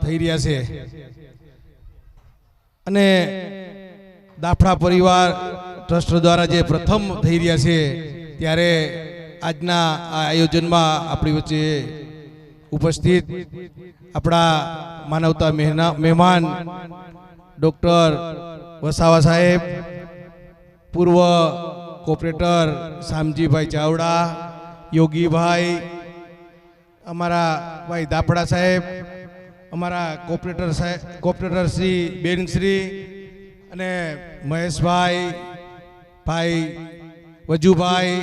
થઈ રહ્યા છે અને દાફડા પરિવાર ટ્રસ્ટ દ્વારા જે પ્રથમ થઈ રહ્યા છે ત્યારે આજના આ આયોજનમાં આપણી વચ્ચે ઉપસ્થિત આપણા માનવતા મહેમાન ડૉક્ટર વસાવા સાહેબ, પૂર્વ કોર્પોરેટર શામજીભાઈ ચાવડા, યોગીભાઈ, અમારા ભાઈ દાફડા સાહેબ, અમારા કોર્પોરેટર શ્રી બેનશ્રી અને મહેશભાઈ, ભાઈ વજુભાઈ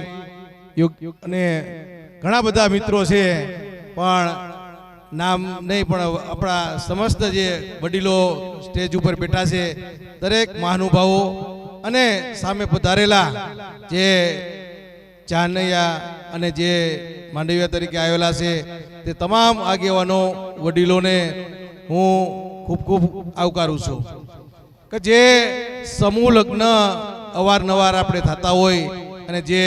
અને ઘણા બધા મિત્રો છે, પણ નામ નહીં, પણ આપણા સમસ્ત જે વડીલો સ્ટેજ ઉપર બેઠા છે દરેક મહાનુભાવો અને સામે પધારેલા જે ચાનૈયા અને જે માંડવિયા તરીકે આવેલા છે તે તમામ આગેવાનો વડીલોને હું ખૂબ ખૂબ આવકારું છું કે જે સમૂહ લગ્ન અવારનવાર આપણે થતા હોય અને જે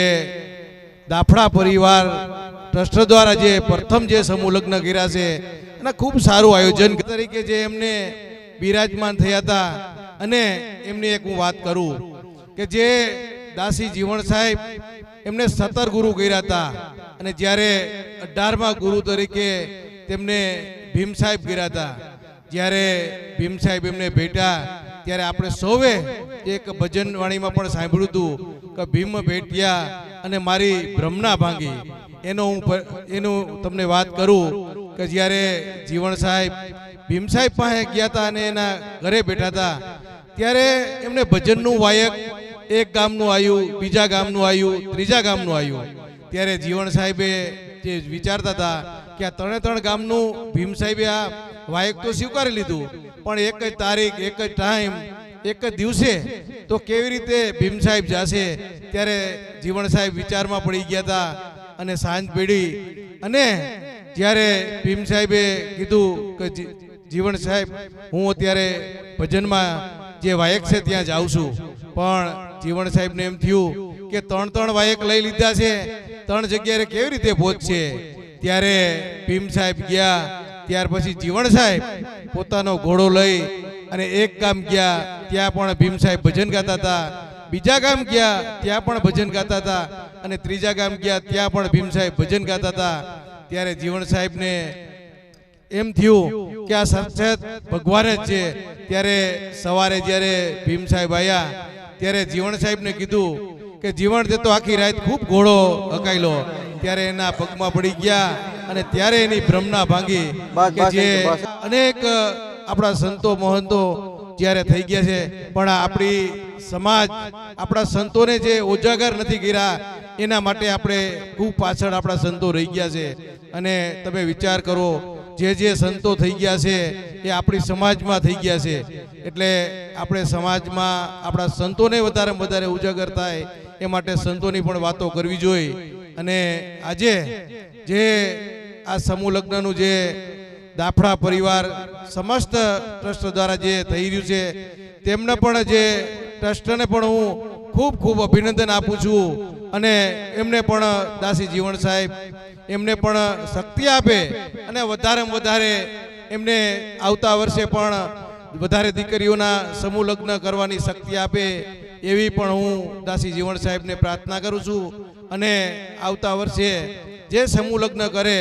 દાફડા પરિવાર ટ્રસ્ટ દ્વારા જે પ્રથમ જે સમૂહ લગ્ન કર્યા છે અને ખૂબ સારું આયોજન તરીકે જે એમને બિરાજમાન થયા હતા. અને એમની એક હું વાત કરું કે જે દાસી જીવણ સાહેબ એમને 17 ગુરુ કર્યા હતા અને જ્યારે 18મા ગુરુ તરીકે તેમને ભીમ સાહેબ કર્યા હતા. જ્યારે ભીમ સાહેબ એમને ભેટ્યા ત્યારે આપણે સૌએ એક ભજન વાણીમાં પણ સાંભળ્યું હતું કે ભીમ ભેટ્યા અને મારી ભ્રમના ભાંગી. એનું તમને વાત કરું કે જ્યારે જીવણ સાહેબ ભીમ સાહેબ પાસે ગયા હતા અને એના ઘરે બેઠા હતા ત્યારે એમને ભજનનું વાયક એક ગામનું આવ્યું, બીજા ગામનું આવ્યું, ત્રીજા ગામનું આવ્યું. ત્યારે જીવણ સાહેબે જે વિચારતા હતા કે આ 3 ગામનું ભીમ સાહેબે આ વાયક તો સ્વીકારી લીધું, પણ એક જ તારીખ, એક જ ટાઈમ, એક જ દિવસે તો કેવી રીતે ભીમ સાહેબ જશે. ત્યારે જીવણ સાહેબ વિચારમાં પડી ગયા હતા અને સાંજ પડી અને જ્યારે ભીમ સાહેબે કીધું કે જીવણ સાહેબ હું અત્યારે ભજનમાં જે વાયક છે ત્યાં જાઉં છું, પણ જીવણ સાહેબને એમ થયું કે 3 વાયક લઈ લીધા છે, 3 જગ્યાએ કેવી રીતે પહોંચશે. ત્યારે ભીમ સાહેબ ગયા. ત્યાર પછી જીવણ સાહેબ પોતાનો ઘોડો લઈ અને એક ગામ ગયા, ત્યાં પણ ભીમ સાહેબ ભજન ગાતા હતા. બીજા ગામ ગયા ત્યાં પણ ભજન ગાતા હતા અને ત્રીજા ગામ ગયા ત્યાં પણ ભીમ સાહેબ ભજન ગાતા હતા. ત્યારે જીવણ સાહેબને એમ થયું કે આ સાક્ષાત ભગવાન જ છે. ત્યારે સવારે જ્યારે ભીમ સાહેબ આવ્યા ત્યારે જીવણ સાહેબને કીધું કે જીવણ તે તો આખી રાત ખૂબ ઘોડો હકાયેલો. ત્યારે એના પગમાં પડી ગયા અને ત્યારે એની ભ્રમના ભાંગી કે જે અનેક આપણા સંતો મહંતો જ્યારે થઈ ગયા છે, પણ આપણી સમાજ આપણા સંતોને જે ઉજાગર નથી કર્યા એના માટે આપણે ખૂબ પાછળ આપણા સંતો રહી ગયા છે. અને તમે વિચાર કરો, જે સંતો થઈ ગયા છે એ આપણી સમાજમાં થઈ ગયા છે, એટલે આપણે સમાજમાં આપણા સંતોને વધારે ઉજાગર થાય એ માટે સંતોની પણ વાતો કરવી જોઈએ. અને આજે જે આ સમૂહ લગ્નનું જે દાફડા પરિવાર સમસ્ત ટ્રસ્ટ દ્વારા જે થઈ રહ્યું છે તેમને પણ જે ટ્રસ્ટને પણ હું ખૂબ ખૂબ અભિનંદન આપું છું. અને એમને પણ દાસી જીવણ સાહેબ એમને પણ શક્તિ આપે અને વધારે એમને આવતા વર્ષે પણ વધારે દીકરીઓના સમૂહ લગ્ન કરવાની શક્તિ આપે એવી પણ હું દાસી જીવણ સાહેબને પ્રાર્થના કરું છું. અને આવતા વર્ષે જે સમૂહ લગ્ન કરે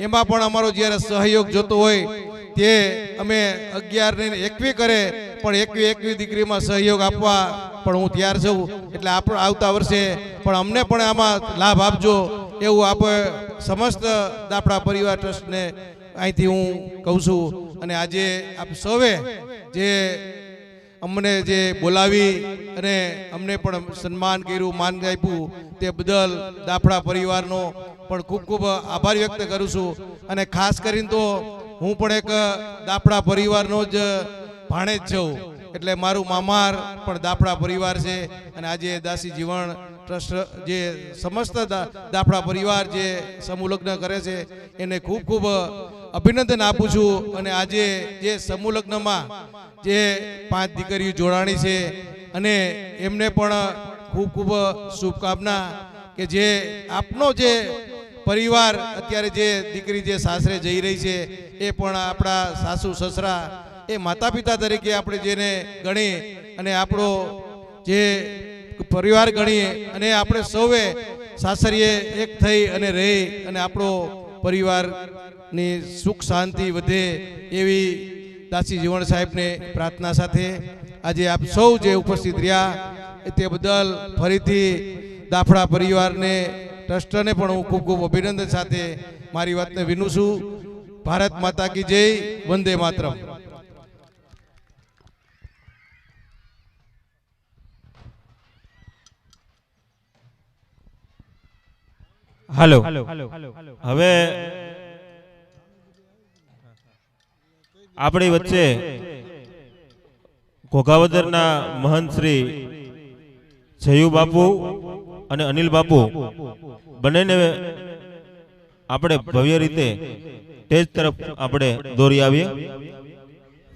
એમાં પણ અમારો જ્યારે સહયોગ જોતો હોય તે અમે 11 ને 21 કરે, પણ 21 દીકરીમાં સહયોગ આપવા પણ હું તૈયાર છું. એટલે આપણે આવતા વર્ષે પણ અમને પણ આમાં લાભ આપજો એવું આપ સમસ્ત દાફડા પરિવાર ટ્રસ્ટને અહીંથી હું કહું છું. અને આજે આપ સૌએ જે અમને જે બોલાવી અને અમને પણ સન્માન કર્યું, માન આપ્યું તે બદલ દાફડા પરિવારનો પણ ખૂબ ખૂબ આભાર વ્યક્ત કરું છું. અને ખાસ કરીને તો હું પણ એક દાફડા પરિવારનો જ ભાણેજ છું, એટલે મારું મામાર પણ દાફડા પરિવાર છે. અને આજે દાસી જીવણ ટ્રસ્ટ જે સમસ્ત દાફડા પરિવાર જે સમૂહ લગ્ન કરે છે એને ખૂબ ખૂબ અભિનંદન આપું છું. અને આજે જે સમૂહ લગ્નમાં જે 5 દીકરીઓ જોડાણી છે અને એમને પણ ખૂબ ખૂબ શુભકામના કે જે આપનો જે પરિવાર અત્યારે જે દીકરી જે સાસરે જઈ રહી છે એ પણ આપણા સાસુ સસરા એ માતા પિતા તરીકે આપણે જેને ગણી અને આપણો જે પરિવાર ગણીએ અને આપણે સૌએ સાસરીએ એક થઈ અને રહી અને આપણો પરિવારની સુખ શાંતિ વધે એવી દાસી જીવણ સાહેબને પ્રાર્થના સાથે આજે આપ સૌ જે ઉપસ્થિત રહ્યા તે બદલ ફરીથી દાફડા પરિવારને ટ્રસ્ટને પણ હું ખૂબ ખૂબ અભિનંદન સાથે મારી વાતને વિનું છું. ભારત માતા કી જય, વંદે માતરમ. હાલો હવે આપણી વચ્ચે ઘોઘાવદરના મહંત શ્રી જયુ બાપુ અને અનિલ બાપુ બંનેને આપણે ભવ્ય રીતે સ્ટેજ તરફ આપણે દોરી આવીએ.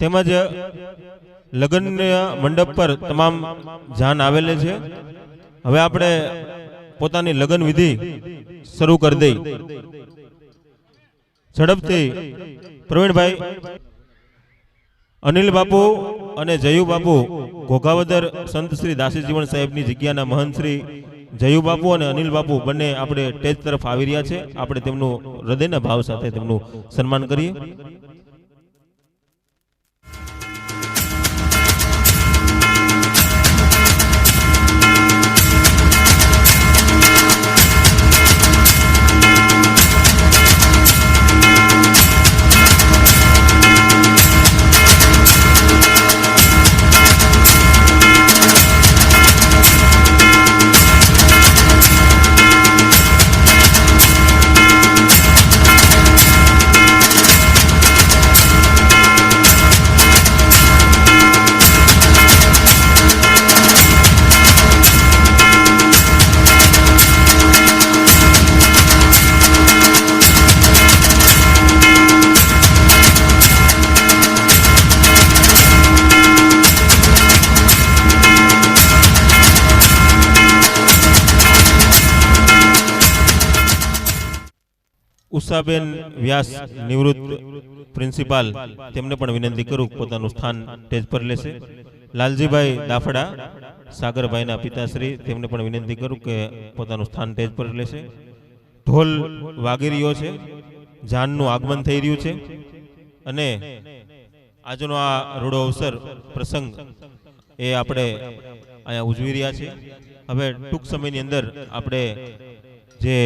તેમજ લગ્નના મંડપ પર તમામ જાન આવેલે છે. હવે આપણે પોતાની લગ્ન વિધિ શરૂ કરી દઈ. ઝડપથી પ્રવીણભાઈ, અનિલ બાપુ અને જયુ બાપુ ઘોઘાવદર સંત શ્રી દાસી જીવણ સાહેબની જગ્યાના મહંત શ્રી જયુ બાપુ અને અનિલ બાપુ બંને આપણે સ્ટેજ તરફ આવી રહ્યા છે. આપણે તેમનું હૃદયના ભાવ સાથે તેમનું સન્માન કરીએ. ઉષાબેન વ્યાસ નિવૃત્ત પ્રિન્સિપાલ તેમને પણ વિનંતી કરું પોતાનું સ્થાન સ્ટેજ પર લેશે. લાલજીભાઈ દાફડા સાગરભાઈના પિતાશ્રી તેમને પણ વિનંતી કરું કે પોતાનું સ્થાન સ્ટેજ પર લેશે. ઢોલ વાગી રહ્યો છે, જાનનું આગમન થઈ રહ્યું છે અને આજનો આ રૂડો અવસર પ્રસંગ એ આપણે અહીંયા ઉજવી રહ્યા છીએ. હવે ટૂંક સમયની અંદર આપણે જે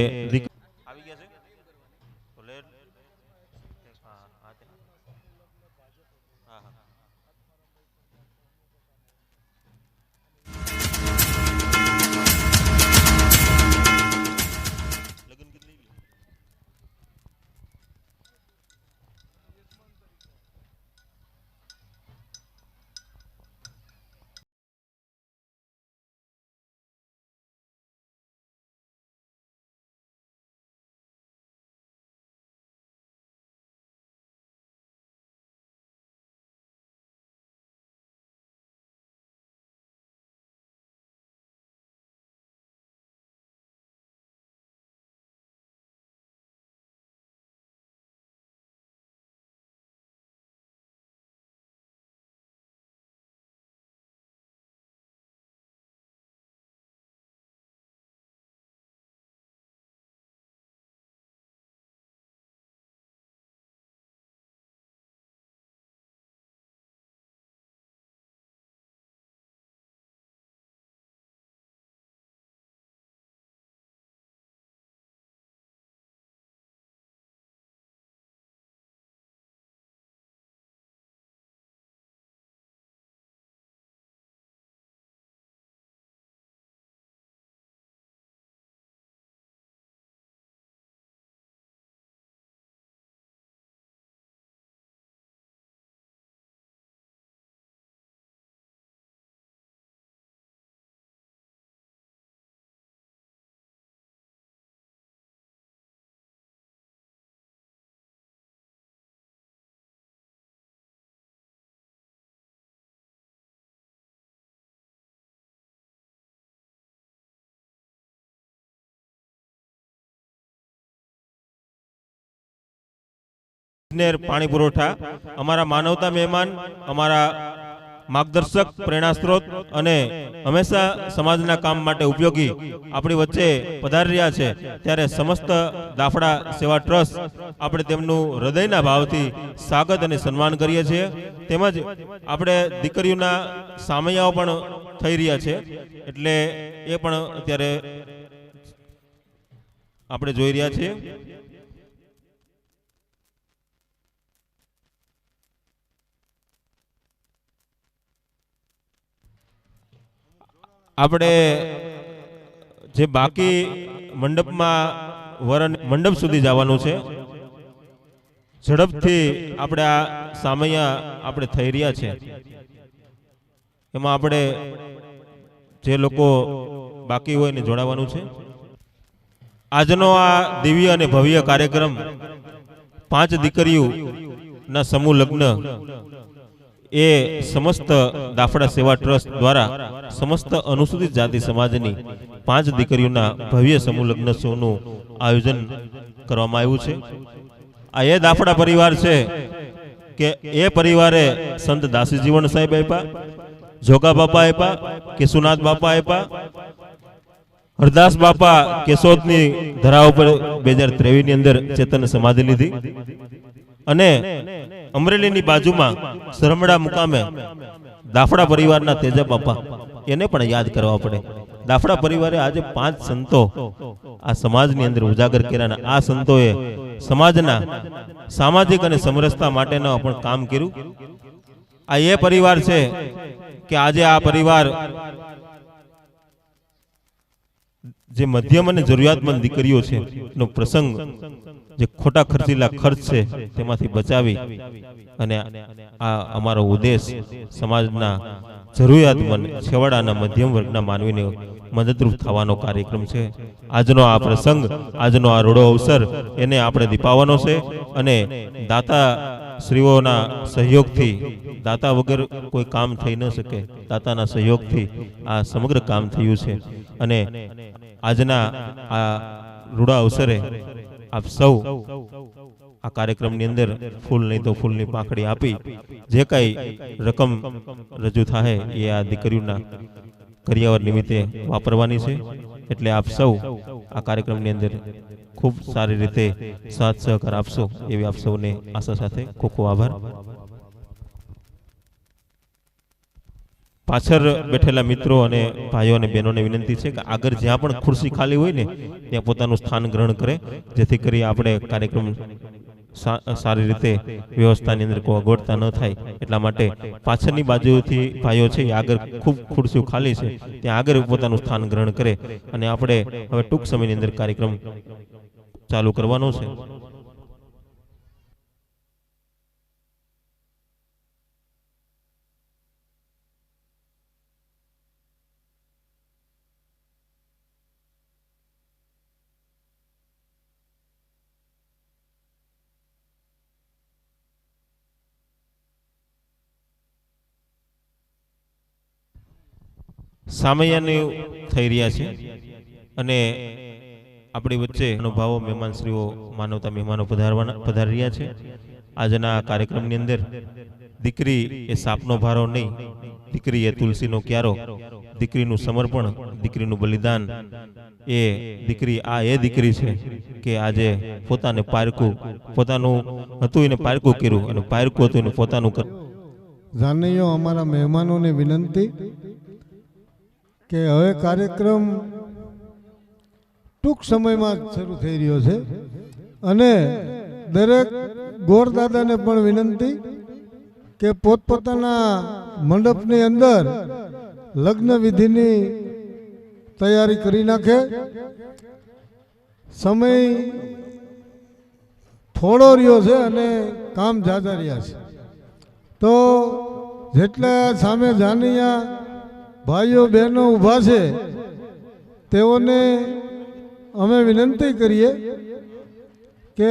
ઇજનેર પાણી પુરવઠા, અમારા માનવતા મહેમાન, અમારા માર્ગદર્શક, પ્રેરણા સ્ત્રોત અને હંમેશા સમાજના કામ માટે ઉપયોગી આપણી વચ્ચે પધારી રહ્યા છે, ત્યારે સમસ્ત દાફડા સેવા ટ્રસ્ટ આપણે તેમનું હૃદયના ભાવથી સ્વાગત અને સન્માન કરીએ છીએ. તેમજ આપણે દીકરીઓના સામૈયાઓ પણ થઈ રહ્યા છે, એટલે એ પણ અત્યારે આપણે જોઈ રહ્યા છીએ. આપણે જે બાકી મંડપમાં વરણ મંડપ સુધી જવાનું છે, ઝડપથી આપણે આ સામૈયા આપણે થઈ રહ્યા છે. એમાં આપણે જે લોકો બાકી હોય ને જોડાવાનું છે. આજનો આ દિવ્ય અને ભવ્ય કાર્યક્રમ 5 દીકરીઓના સમૂહ લગ્ન એ સમસ્ત દાફડા સેવા ટ્રસ્ટ દ્વારા સમસ્ત અનુસૂચિત જાતિ સમાજની 5 દીકરીઓના ભવ્ય સમૂહ લગ્નોત્સવનું આયોજન કરવામાં આવ્યું છે. આ એ દાફડા પરિવાર છે કે એ પરિવારે સંત દાસી જીવન સાહેબ આપ્યા, જોગા બાપા આપ્યા, કેશુનાથ બાપા આપ્યા, હરદાસ બાપા કેશોદની ધરા ઉપર 2023 ની અંદર ચેતન સમાધિ લીધી, અને અમરેલીની બાજુમાં સરમડા મુકામે દાફડા પરિવારના તેજા બાપા, એને પણ યાદ કરવા પડે. દાફડા પરિવારે આજે 5 સંતો આ સમાજની અંદર ઉજાગર કર્યા. આ સંતોએ સમાજના સામાજિક અને સમરસતા માટેનું પણ કામ કર્યું. આ એ પરિવાર છે કે આજે આ પરિવાર જે મધ્યમ અને જરૂરિયાતમંદ દીકરીઓ છે નો પ્રસંગ, જે ખોટા ખર્ચીલા ખર્ચ છે તેમાંથી બચાવી અને આ અમારો ઉદ્દેશ સમાજના જરૂરિયાતમંદ છેવાડાના મધ્યમ વર્ગના માનવીને મદદરૂપ થવાનો કાર્યક્રમ છે. આજનો આ પ્રસંગ, આજનો આ રૂડો અવસર એને આપણે દીપાવવાનો છે, અને દાતા શ્રીઓના સહયોગથી, દાતા વગર કોઈ કામ થઈ ન શકે, દાતાના સહયોગથી આ સમગ્ર કામ થયું છે. અને આજના આ રૂડા અવસરે આપ સૌ આ કાર્યક્રમની અંદર ફૂલ નહીં તો ફૂલની પાંખડી આપી જે કઈ રકમ રજૂ થાય એ આ દીકરીઓના કરિયાવર નિમિત્તે વાપરવાની છે. એટલે આપ સૌ આ કાર્યક્રમની અંદર ખૂબ સારી રીતે સાથ સહકાર આપશો એવી આપ સૌને આશા સાથે ખૂબ ખૂબ આભાર. પાછળ બેઠેલા મિત્રો અને ભાઈઓ અને બહેનોને વિનંતી છે કે આગળ જ્યાં પણ ખુરશી ખાલી હોય ને ત્યાં પોતાનું સ્થાન ગ્રહણ કરે, જેથી કરી આપણે કાર્યક્રમ સારી રીતે વ્યવસ્થાની અંદર કોઈ અગવડતા ન થાય. એટલા માટે પાછળની બાજુથી ભાઈઓ છે એ આગળ ખૂબ ખુરશીઓ ખાલી છે ત્યાં આગળ પોતાનું સ્થાન ગ્રહણ કરે, અને આપણે હવે ટૂંક સમયની અંદર કાર્યક્રમ ચાલુ કરવાનો છે. સામૈયાને થઈ રહ્યા છે, અને આપણી વચ્ચે અનુભાવો મહેમાનશ્રીઓ, માનવતા મહેમાનો પધારી રહ્યા છે. આજના કાર્યક્રમની અંદર દીકરી એ સાપનો ભારો નહીં, દીકરી એ તુલસીનો ક્યારો, દીકરીનું સમર્પણ, દીકરીનું બલિદાન, એ દીકરી એ દીકરી છે કે આજે પોતાને પારકું, પોતાનું હતું એને પારકું કર્યું, અને પારકું હતું એને પોતાનું કર્યું. જાનૈયો, અમારા મહેમાનોને વિનંતી કે હવે કાર્યક્રમ ટૂંક સમયમાં શરૂ થઈ રહ્યો છે, અને દરેક ગોરદાદાને પણ વિનંતી કે પોતપોતાના મંડપની અંદર લગ્ન વિધિની તૈયારી કરી નાખે. સમય થોડો રહ્યો છે અને કામ જાજા રહ્યા છે, તો જેટલા સામે જાનૈયા ભાઈઓ બહેનો ઊભા છે તેઓને અમે વિનંતી કરીએ કે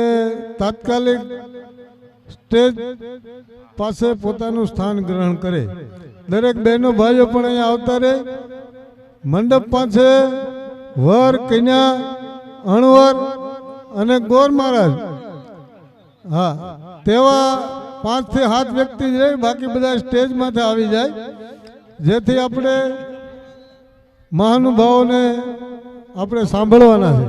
તાત્કાલિક સ્ટેજ પાસે પોતાનું સ્થાન ગ્રહણ કરે. દરેક બહેનો ભાઈઓ પણ અહીંયા આવતા રહે. મંડપ પાસે વર, કન્યા, અણવર અને ગોર મહારાજ, હા, તેવા 5 થી 7 વ્યક્તિ જ રહે, બાકી બધા સ્ટેજમાંથી આવી જાય, જેથી આપણે મહાનુભાવોને આપણે સાંભળવાના છે.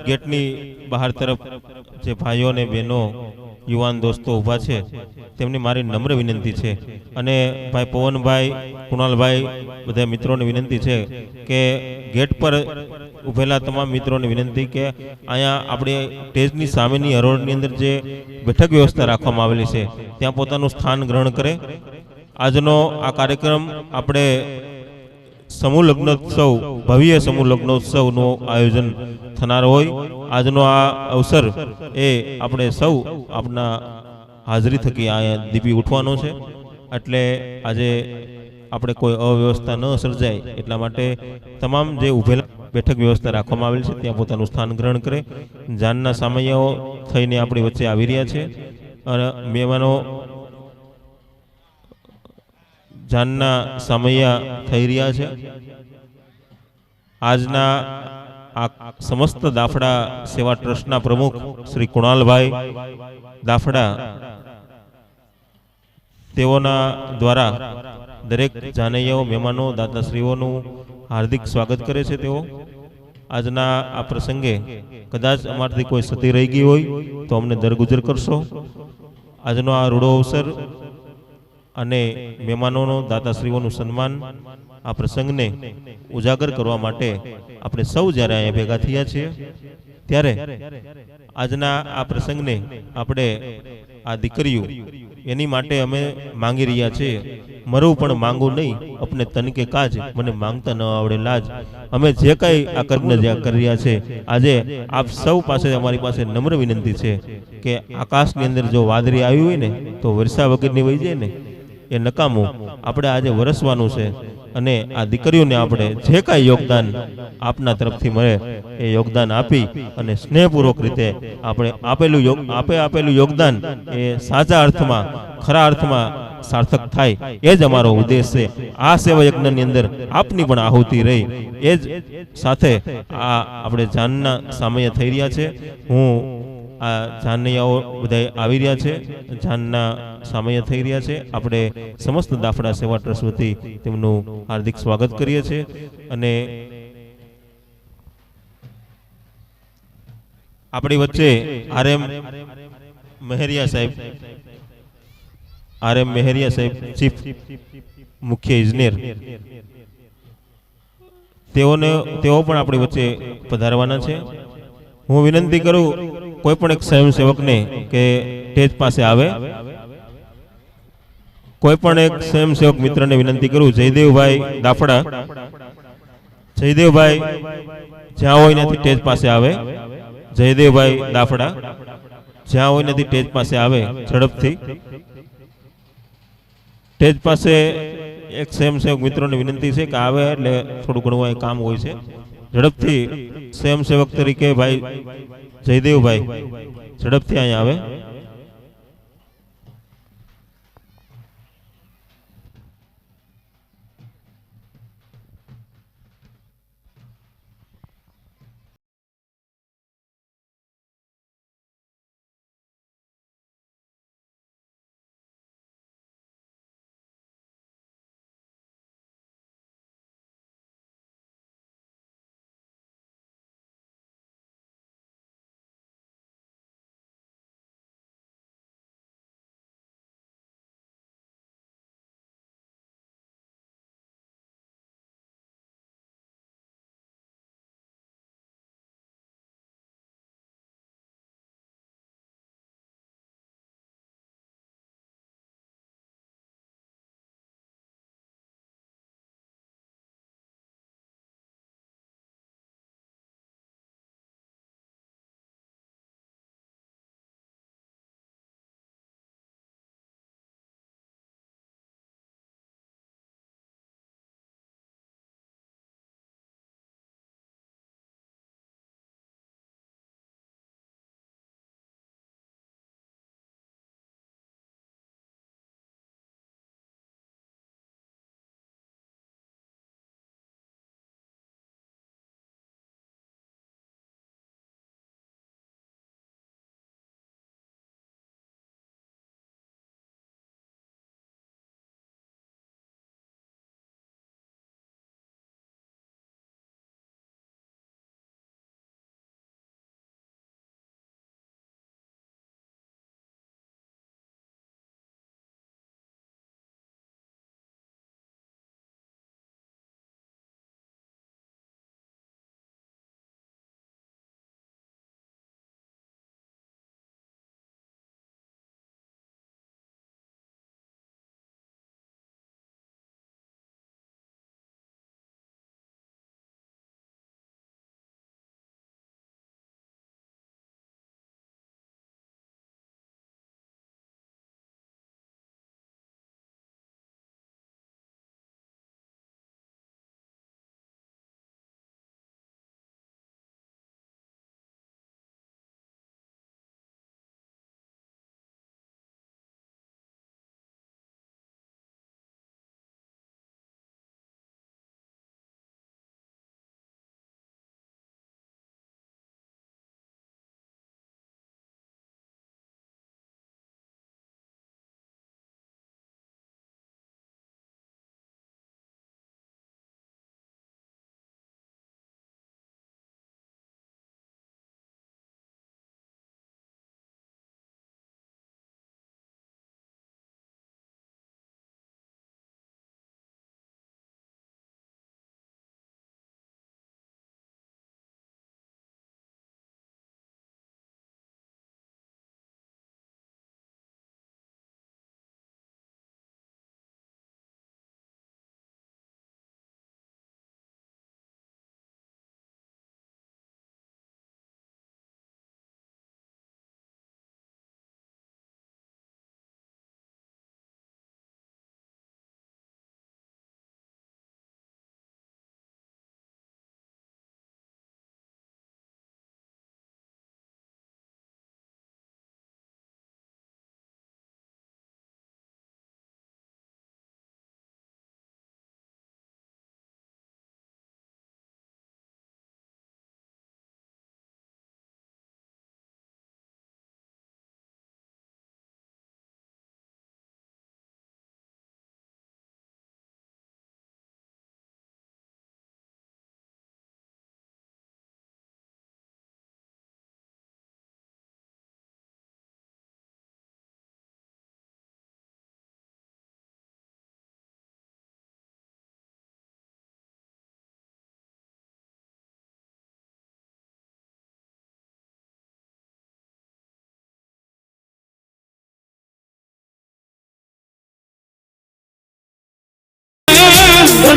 ગેટની બહાર તરફ જે ભાઈઓ અને બહેનો યુવાન દોસ્તો ઊભા છે તેમની મારી નમ્ર વિનંતી છે અને ભાઈ પવનભાઈ, કુણાલભાઈ, બધા મિત્રોને વિનંતી છે કે ગેટ પર ઉભેલા તમામ મિત્રોને વિનંતી કે અહીંયા આપણે સ્ટેજની સામેની હરોળની અંદર જે બેઠક વ્યવસ્થા રાખવામાં આવેલી છે ત્યાં પોતાનું સ્થાન ગ્રહણ કરે. આજનો આ કાર્યક્રમ આપણે સમૂહ લગ્નોત્સવ, ભવ્ય સમૂહ લગ્નોત્સવનું આયોજન થનાર હોય. આજનો આ અવસર એ આપણે સૌ આપના હાજરી થકી અહીંયા દીપી ઉઠવાનો છે. એટલે આજે આપણે કોઈ અવ્યવસ્થા ન સર્જાય એટલા માટે તમામ જે ઉભેલા બેઠક વ્યવસ્થા રાખવામાં આવેલ છે, ત્યાં પોતાનું સ્થાન ગ્રહણ કરે. જાનના સામૈયાઓ થઈને આપણી વચ્ચે આવી રહ્યા છે અને મહેમાનો જાનના સામૈયા થઈ રહ્યા છે. આજના આ સમસ્ત દાફડા સેવા ટ્રસ્ટના પ્રમુખ શ્રી કુણાલભાઈ દાફડા, તેઓના દ્વારા દરેક જાનૈયાઓ, મહેમાનો, દાતાશ્રીઓનું હાર્દિક સ્વાગત કરે છે. તેઓ આજના આ પ્રસંગે કદાચ અમારાથી કોઈ સતી રહી ગઈ હોય તો અમને દરગુજર કરશો. આજનો આ રૂડો અવસર અને મહેમાનોનો, દાતાશ્રીઓનું સન્માન, આ પ્રસંગને ઉજાગર કરવા માટે આપણે સૌ જ્યારે અહીંયા ભેગા થયા છીએ, ત્યારે આજના આ પ્રસંગને આપણે આ દીકરીઓ એની માટે અમે માંગી રહ્યા છીએ. મરવું પણ માંગવું નહીં, અપને તન કે કાજ, મને માંગતા ન આવડે લાજ. અમે જે કંઈ આ કર્મ કરી રહ્યા છે, આજે આપ સૌ પાસે અમારી પાસે નમ્ર વિનંતી છે કે આકાશની અંદર જો વાદળી આવી હોય ને તો વર્ષા વગરની વહી જાય ને એ નકામું. આપણે આજે વરસવાનું છે અને આ દીકરીઓને આપણે જે કાંઈ યોગદાન આપના તરફથી મળે એ યોગદાન આપી અને સ્નેહપૂર્વક રીતે આપણે આપેલું યોગદાન એ સાચા અર્થમાં, ખરા અર્થમાં સાર્થક થાય, એ જ અમારો ઉદ્દેશ છે. આ સેવા યજ્ઞની અંદર આપની પણ આહુતિ રહી, એ જ સાથે આ આપણે જાનના સામૈયા થઈ રહ્યા છે. હું આ જાનૈયાઓ બધા આવી રહ્યા છે, જાનના સામૈયા થઈ રહ્યા છે. આપણે સમસ્ત દાફડા સેવા ટ્રસ્ટ વતી તેમનું હાર્દિક સ્વાગત કરીએ છીએ અને આપણી વચ્ચે આરએમ મહેરિયા સાહેબ ચીફ મુખ્ય ઇજનેર, તેઓ પણ આપણી વચ્ચે પધારવાના છે. હું વિનંતી કરું કોઈ પણ એક સ્વયંસેવકને કે સ્ટેજ પાસે આવે. કોઈ પણ એક સ્વયંસેવક મિત્રને વિનંતી કરું. જયદેવભાઈ દાફડા, જયદેવભાઈ જ્યાં હોય નથી સ્ટેજ પાસે આવે. જયદેવભાઈ દાફડા જ્યાં હોય નથી સ્ટેજ પાસે આવે ઝડપથી. સ્ટેજ પાસે એક સ્વયંસેવક મિત્રોને વિનંતી છે કે આવે એટલે થોડું ઘણું અહીં કામ હોય છે. ઝડપથી સ્વયંસેવક તરીકે ભાઈ જયદેવભાઈ ઝડપથી અહીંયા આવે.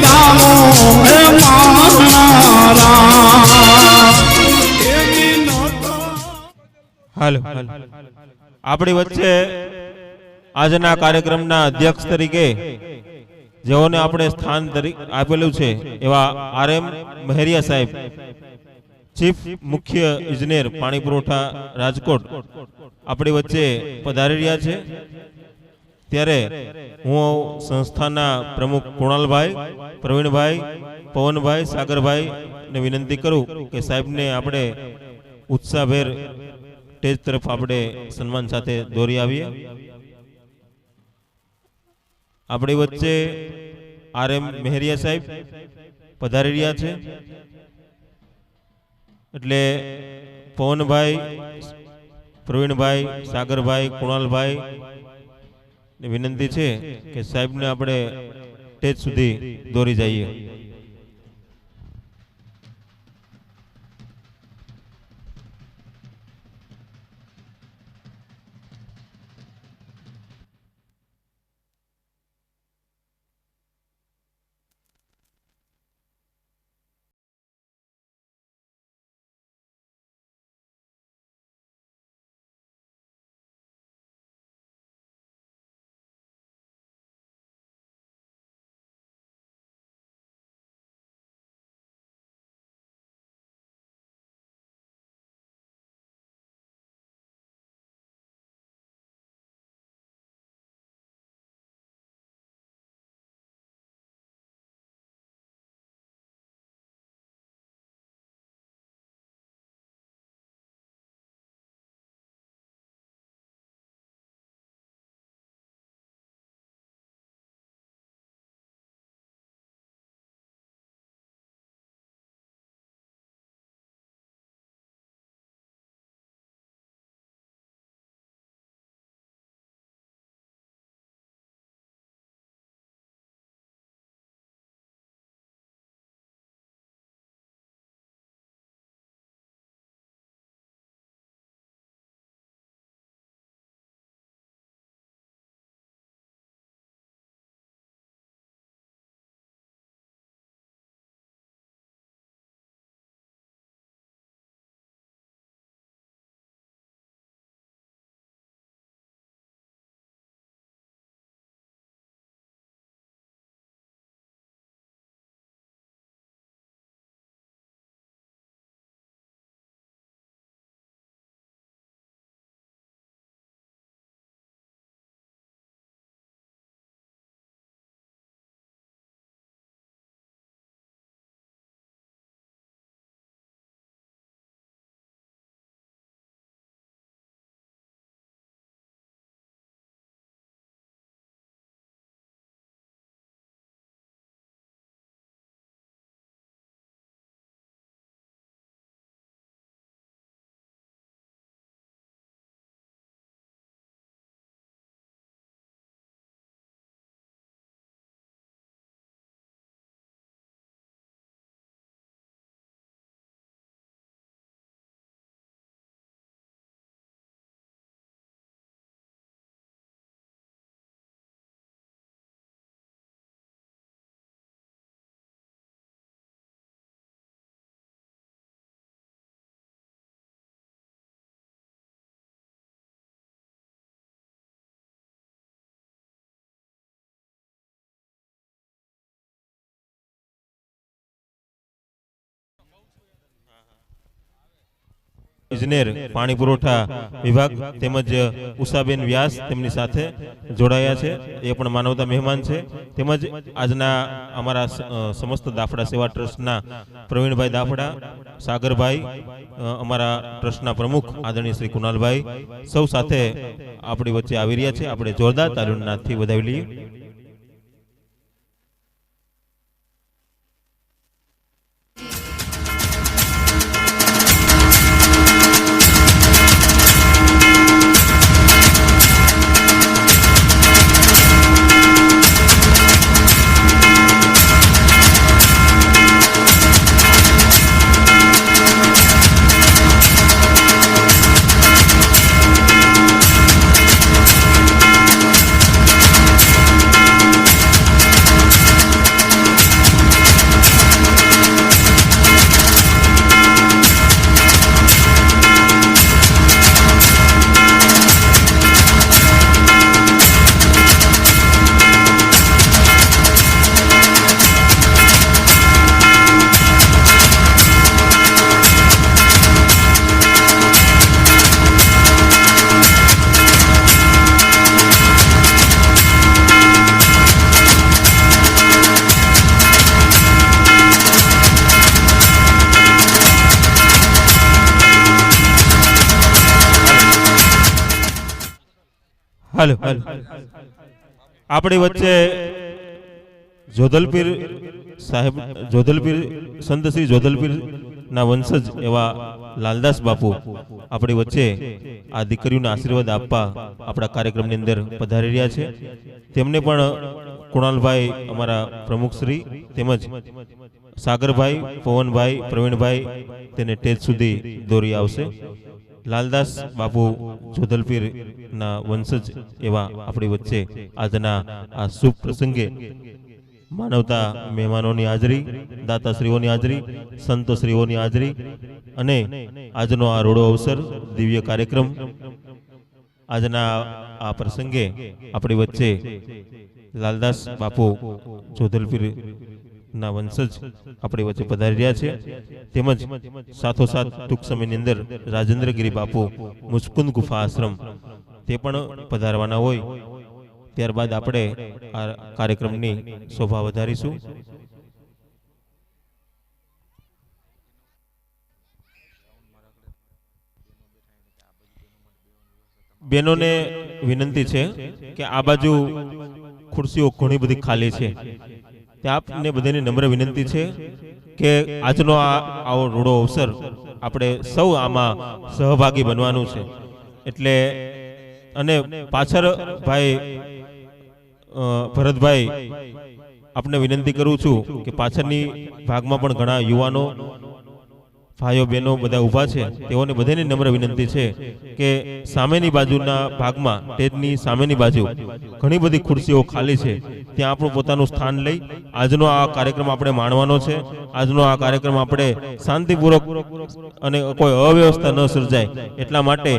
રામો હે મારા હાલો આપણી વચ્ચે આજના કાર્યક્રમના અધ્યક્ષ તરીકે જેઓને આપણે સ્થાન આપેલું છે એવા RM મહેરિયા સાહેબ, ચીફ મુખ્ય ઇજનેર પાણી પુરવઠા રાજકોટ આપણી વચ્ચે પધારી રહ્યા છે. ત્યારે હું સંસ્થાના પ્રમુખ કુણાલભાઈ, પ્રવીણભાઈ, પવનભાઈ, સાગરભાઈ ને વિનંતી કરું કે સાહેબને આપણે ઉત્સાહભેર સ્ટેજ તરફ આપણે સન્માન સાથે દોરી આવીએ. આપણી વચ્ચે RM મહેરિયા સાહેબ પધારી રહ્યા છે એટલે પવનભાઈ, પ્રવીણભાઈ, સાગરભાઈ, કુણાલભાઈ વિનંતી છે કે સાહેબને આપણે સ્ટેજ સુધી દોરી જઈએ. ઇજનેર પાણી પુરવઠા વિભાગ તેમજ ઉષાબેન વ્યાસ તેમની સાથે જોડાયા છે, એ પણ માનવતા મહેમાન છે. તેમજ આજના અમારા સમસ્ત દાફડા સેવા ટ્રસ્ટના પ્રવીણભાઈ દાફડા, સાગરભાઈ, અમારા ટ્રસ્ટના પ્રમુખ આદરણીય શ્રી કુણાલભાઈ સૌ સાથે આપણી વચ્ચે આવી રહ્યા છે. આપણે જોરદાર તાલીમનાથથી વધાવી લઈએ. હાલો હાલો આપણી વચ્ચે જોધલપીર સાહેબ, જોધલપીર સંત શ્રી જોધલપીર ના વંશજ એવા લાલદાસ બાપુ આપણી વચ્ચે આ દીકરીઓના આશીર્વાદ આપવા આપણા કાર્યક્રમની અંદર પધારી રહ્યા છે. તેમને પણ કુણાલભાઈ અમારા પ્રમુખશ્રી તેમજ સાગરભાઈ, પવનભાઈ, પ્રવીણભાઈ તેને ટેજ સુધી દોરી આવશે. લાલદાસ બાપુ જોધલપીર ના વંશજ એવા આપણી વચ્ચે આજના આ શુભ પ્રસંગે માનવતા મહેમાનોની હાજરી, દાતાશ્રીઓની હાજરી, સંતશ્રીઓની હાજરી અને આજનો આ રોડો અવસર, દિવ્ય કાર્યક્રમ, આજના આ પ્રસંગે આપણી વચ્ચે લાલદાસ બાપુ જોધલપીર ના વંશજ આપણી વચ્ચે પધારી રહ્યા છે. તેમજ સાથોસાથ ટૂંક સમયની અંદર રાજેન્દ્રગીરી બાપુ મુસ્કુંદ ગુફા આશ્રમ તે પણ પધારવાના હોય. ત્યારબાદ આપણે આ કાર્યક્રમની શોભા વધારીશું. બહેનોને વિનંતી છે કે આ બાજુ ખુરશીઓ ઘણી બધી ખાલી છે. આપને બધાની નમ્ર વિનંતી છે કે આજનો આવો રૂડો અવસર આપણે સૌ આમાં સહભાગી બનવાનું છે. એટલે અને પાછળ ભાઈ ભરતભાઈ આપને વિનંતી કરું છું કે પાછળની ભાગમાં પણ ઘણા યુવાનો, ભાઈઓ બહેનો બધા ઊભા છે. તેઓને બધાની નમ્ર વિનંતી છે કે સામેની બાજુના ભાગમાં, સ્ટેજની સામેની બાજુ ઘણી બધી ખુરશીઓ ખાલી છે, ત્યાં આપણું પોતાનું સ્થાન લઈ આજનો આ કાર્યક્રમ આપણે માણવાનો છે. આજનો આ કાર્યક્રમ આપણે શાંતિપૂર્વક અને કોઈ અવ્યવસ્થા ન સર્જાય એટલા માટે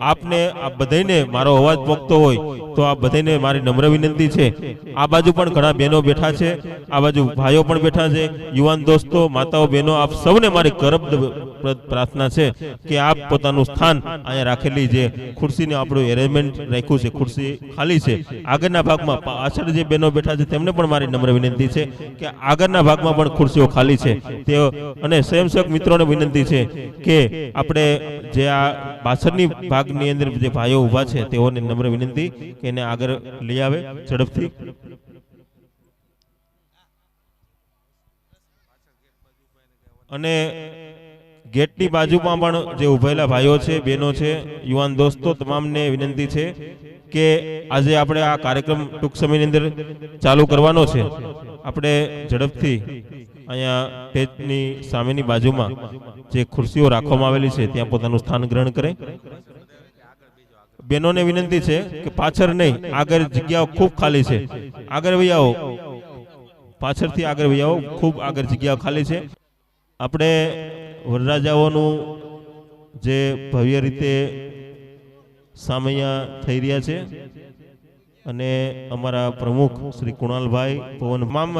આપને આ બધાને મારો અવાજ પહોંચતો હોય તો આ બધાને મારી નમ્ર વિનંતી છે. આ બાજુ પણ ઘણા બહેનો બેઠા છે, આ બાજુ ભાઈઓ પણ બેઠા છે, યુવાન દોસ્તો, માતાઓ, બહેનો, આપ સૌને મારી કરબ પ્રાર્થના છે કે આપ પોતાનું સ્થાન અહીંયા રાખેલી જે ખુરશીને આપણું એરેન્જમેન્ટ રાખ્યું છે, ખુરશી ખાલી છે. આગળના ભાગમાં પાછળ જે બહેનો બેઠા છે તેમને પણ મારી નમ્ર વિનંતી છે કે આગળના ભાગમાં પણ ખુરશીઓ ખાલી છે. તેઓ અને સ્વયંસેવક મિત્રોને વિનંતી છે કે આપણે જે આ પાછળની ભાગની અંદર જે ભાઈઓ ઊભા છે તેઓને નમ્ર વિનંતી કે એને આગળ લઈ આવે ઝડપથી. અને ગેટની બાજુમાં પણ જે ઉભેલા ભાઈઓ છે, બહેનો છે, યુવાન દોસ્તો, તમામને વિનંતી છે કે આજે આપણે આ કાર્યક્રમ ટૂંક સમયની અંદર ચાલુ કરવાનો છે. આપણે ઝડપથી અહીંયા સ્ટેજની સામેની બાજુમાં જે ખુરશીઓ રાખવામાં આવેલી છે ત્યાં પોતાનું સ્થાન ગ્રહણ કરે. બહેનોને વિનંતી છે કે પાછળ નહીં, આગળ જગ્યાઓ ખૂબ ખાલી છે. આગળ વહી આવો, પાછળથી આગળ વહી આવો, ખૂબ આગળ જગ્યાઓ ખાલી છે. આપણે વરરાજાઓનું જે ભવ્ય રીતે સામૈયા થઈ રહ્યા છે અને અમારા પ્રમુખ શ્રી કુણાલભાઈ, પવન, તમામ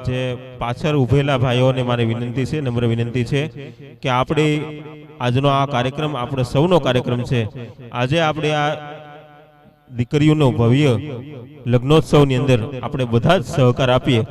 જે પાછળ ઉભેલા ભાઈઓને મારી વિનંતી છે, નમ્ર વિનંતી છે કે આપણે આજનો આ કાર્યક્રમ આપણે સૌનો કાર્યક્રમ છે. આજે આપણે આ દીકરીઓનો ભવ્ય લગ્નોત્સવની અંદર આપણે બધા જ સહકાર આપીએ.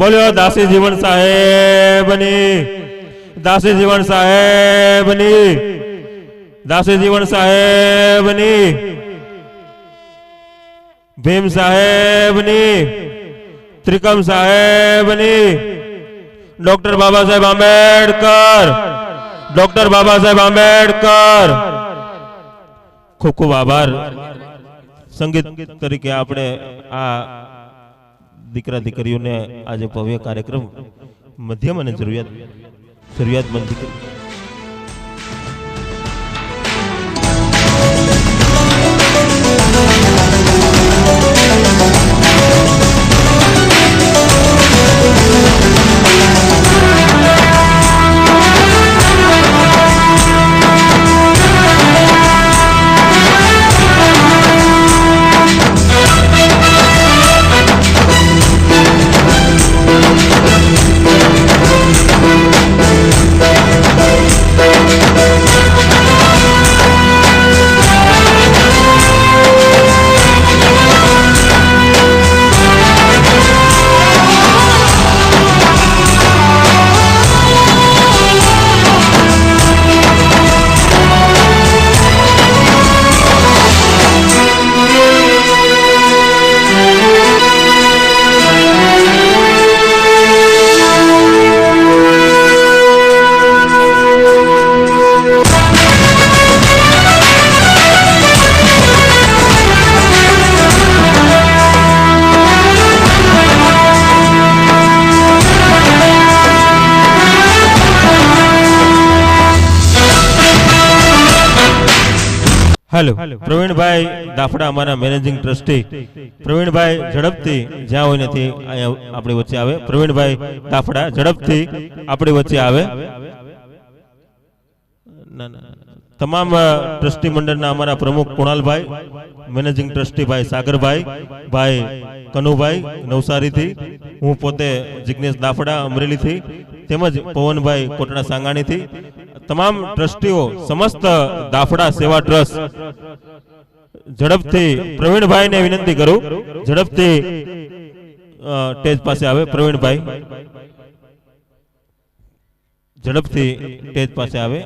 બોલ્યો દાસી જીવન સાહેબની, દાસી જીવન સાહેબની, દાસી જીવન સાહેબની, ભીમ સાહેબની, ત્રિકમ સાહેબની, ડોક્ટર બાબા સાહેબ આંબેડકર, ડોક્ટર બાબા સાહેબ આંબેડકર. ખૂબ ખૂબ આભાર. સંગીત તરીકે આપણે આ દીકરા દીકરીઓને આજે ભવ્ય કાર્યક્રમ મધ્યમ અને જરૂરિયાતમંદ દીકરી હેલો પ્રવીણભાઈ દાફડા અમારા મેનેજિંગ ટ્રસ્ટી પ્રવીણભાઈ ઝડપથી જ્યાં હોય નથી અહીંયા આપણી વચ્ચે આવે. પ્રવીણભાઈ દાફડા ઝડપથી આપણી વચ્ચે આવે. તમામ ટ્રસ્ટી મંડળના અમારા પ્રમુખ કુણાલભાઈ, મેનેજિંગ ટ્રસ્ટી ભાઈ સાગરભાઈ, ભાઈ કનુભાઈ નવસારીથી, હું પોતે જિગ્નેશ દાફડા અમરેલીથી, તેમજ પવનભાઈ કોટડા સાંગાણીથી, તમામ ટ્રસ્ટીઓ સમસ્ત દાફડા સેવા ટ્રસ્ટ ઝડપથી પ્રવીણભાઈને વિનંતી કરું ઝડપથી સ્ટેજ પાસે આવે. પ્રવીણભાઈ ઝડપથી સ્ટેજ પાસે આવે.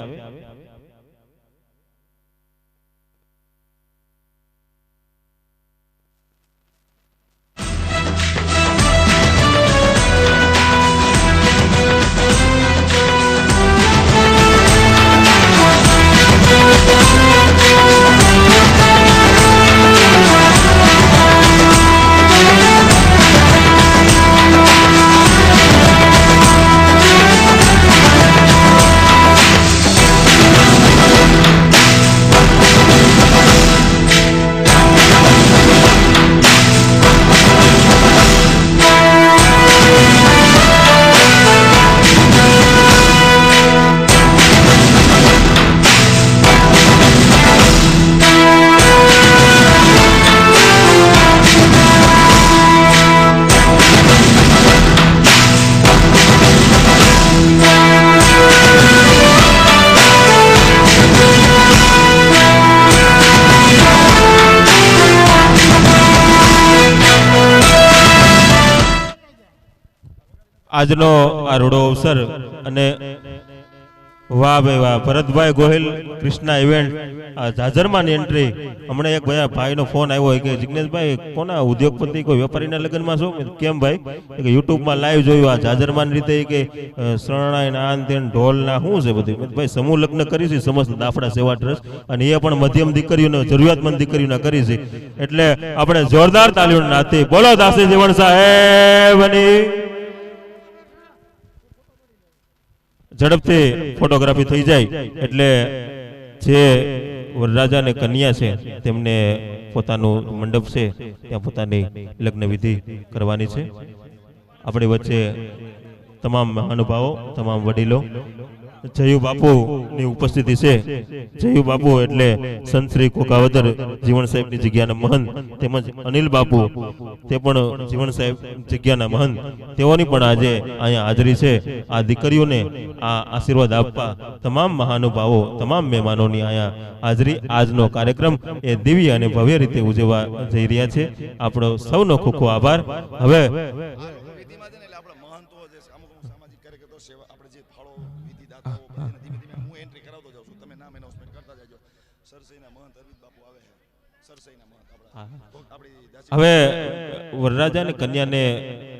આજનો આ રૂડો અવસર અને વાહ ભાઈ વાહ, ભરતભાઈ ગોહિલ કૃષ્ણા ઇવેન્ટ જાજરમાની એન્ટ્રી. હમણાં એક ભાઈનો ફોન આવ્યો કે જિગ્નેશભાઈ કોના ઉદ્યોગપતિ કોઈ વેપારીના લગ્નમાં છો? કેમ ભાઈ? કે યુટ્યુબમાં લાઈવ જોયું આ જાજરમાન રીતે કે શરણાઈ ના આન તેન ઢોલ ના શું છે બધું. ભાઈ સમૂહ લગ્ન કરી છે સમસ્ત દાફડા સેવા ટ્રસ્ટ, અને એ પણ મધ્યમ દીકરીઓને જરૂરિયાતમંદ દીકરીઓને કરી છે. એટલે આપણે જોરદાર તાલીઓના નાતે બોલો દાસી જીવણ સાહેબની. ઝડપથી ફોટોગ્રાફી થઈ જાય એટલે જે વરરાજા અને કન્યા છે તેમને પોતાનું મંડપ છે ત્યાં પોતાની લગ્ન વિધિ કરવાની છે. આપણી વચ્ચે તમામ મહાનુભાવો, તમામ વડીલો, જયુ બાપુ ની ઉપસ્થિતિ છે. જયુ બાપુ એટલે સંત શ્રી કોકાવદર જીવણ સાહેબ ની જગ્યાના મહંત, તેમજ અનિલ બાપુ તે પણ જીવણ સાહેબ જગ્યાના મહંત, તેઓની પણ આજે અહીંયા હાજરી છે. આ દીકરીઓને આ આશીર્વાદ આપવા તમામ મહાનુભાવો, તમામ મહેમાનોની અહીંયા હાજરી. આજનો કાર્યક્રમ એ દિવ્ય અને ભવ્ય રીતે ઉજવવા જઈ રહ્યા છે. આપણો સૌનો ખૂબ ખૂબ આભાર. હવે હવે વરરાજા અને કન્યાને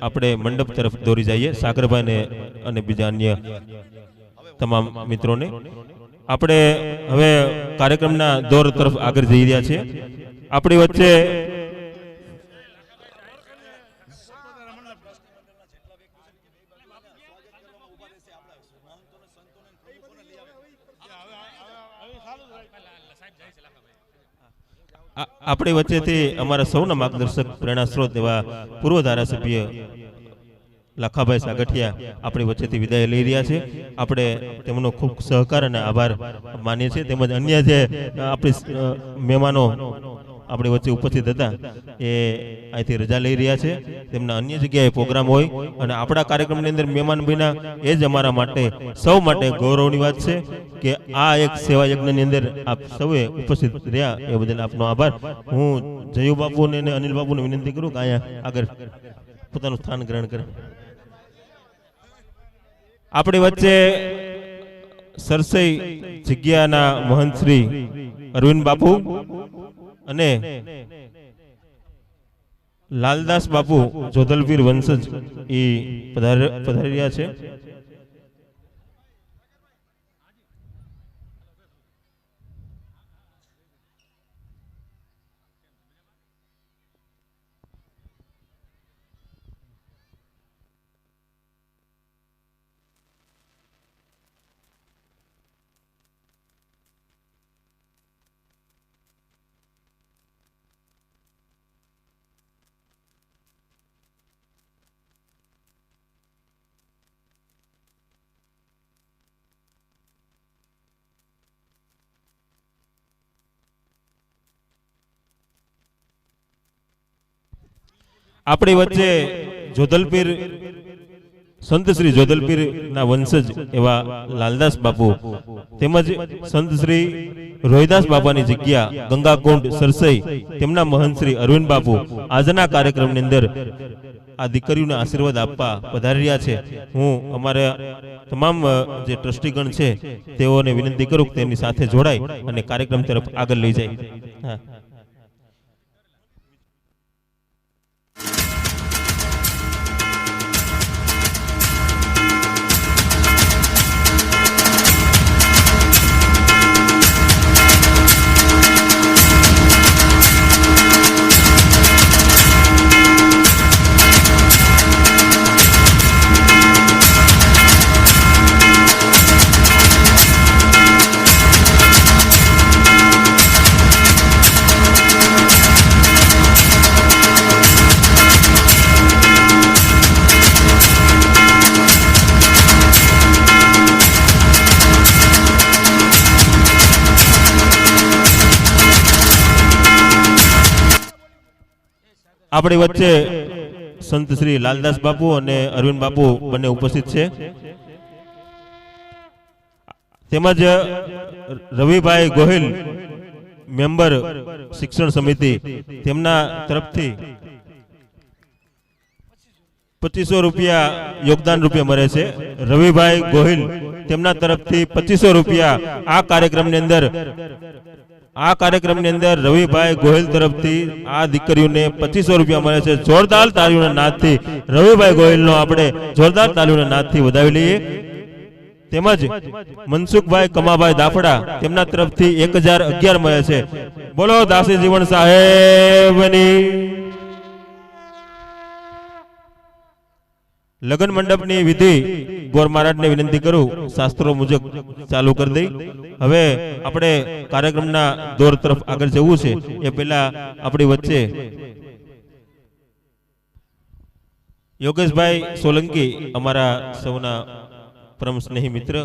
આપણે મંડપ તરફ દોરી જઈએ. સાગરભાઈને અને બીજા અન્ય તમામ મિત્રોને આપણે હવે કાર્યક્રમના દોર તરફ આગળ જઈ રહ્યા છીએ. આપણી વચ્ચે આપણી વચ્ચેથી અમારા સૌના માર્ગદર્શક પ્રેરણા સ્ત્રોત એવા પૂર્વ ધારાસભ્ય લાખાભાઈ સાગઠિયા આપણી વચ્ચેથી વિદાય લઈ રહ્યા છે. આપણે તેમનો ખૂબ સહકાર અને આભાર માનીએ છીએ. તેમજ અન્ય જે આપણી મહેમાનો આપણી વચ્ચે ઉપસ્થિત હતા એ અહીંથી રજા લઈ રહ્યા છે. તેમના અન્ય જગ્યાએ પ્રોગ્રામ હોય અને આપણા કાર્યક્રમની અંદર મહેમાન બન્યા એ જ અમારા માટે સૌ માટે ગૌરવની વાત છે કે આ એક સેવા યજ્ઞની અંદર આપ સૌએ ઉપસ્થિત રહ્યા એ બદલ આપનો આભાર. હું જયુ બાપુને અને અનિલ બાપુને વિનંતી કરું કે અહીંયા આગળ પોતાનું સ્થાન ગ્રહણ કરે. આપણી વચ્ચે સરસઈ જગ્યાના મહંત શ્રી અરવિંદ બાપુ અને લાલદાસ બાપુ જોધલપીર વંશજ એ પધારી રહ્યા છે. આપણી વચ્ચે જોધલપીર સંત શ્રી જોધલપીર ના વંશજ એવા લાલદાસ બાપુ તેમજ સંત શ્રી રોહિદાસ બાપાની જગ્યા ગંગાકુંડ સરસઈ તેમના મહંત શ્રી અરવિંદ બાપુ આજના કાર્યક્રમની અંદર આ દીકરીઓને આશીર્વાદ આપવા પધારી રહ્યા છે. હું અમારા તમામ જે ટ્રસ્ટીગણ છે તેઓને વિનંતી કરું કે તેમની સાથે જોડાય અને કાર્યક્રમ તરફ આગળ લઈ જાય. હા. આપણી વચ્ચે સંત શ્રી લાલદાસ બાપુ અને અરવિંદ બાપુ બંને ઉપસ્થિત છે. તેમજ રવિભાઈ ગોહિલ મેમ્બર શિક્ષણ સમિતિ તેમના તરફથી 2500 રૂપિયા યોગદાન રૂપે મળે છે. રવિભાઈ ગોહિલ તેમના તરફથી 2500 રૂપિયા આ કાર્યક્રમની અંદર રવિભાઈ ગોહિલ તરફથી આ દીકરીઓને 2500 રૂપિયા મળે છે. જોરદાર તાળીઓના નાદથી રવિભાઈ ગોહિલનો આપણે જોરદાર તાળીઓના નાદથી વધાવી લઈએ. તેમજ મનસુખભાઈ કમાભાઈ દાફડા તેમના તરફથી 1011 મળે છે. બોલો દાસી જીવણ સાહેબની. લગ્ન મંડપની વિધિ ગોર મહારાજને વિનંતી કરું શાસ્ત્રો મુજબ ચાલુ કરી દઈ. હવે આપણે કાર્યક્રમના દોર તરફ આગળ જવું છે એ પહેલા આપણી વચ્ચે યોગેશભાઈ સોલંકી અમારા સૌના પરમ સ્નેહી મિત્ર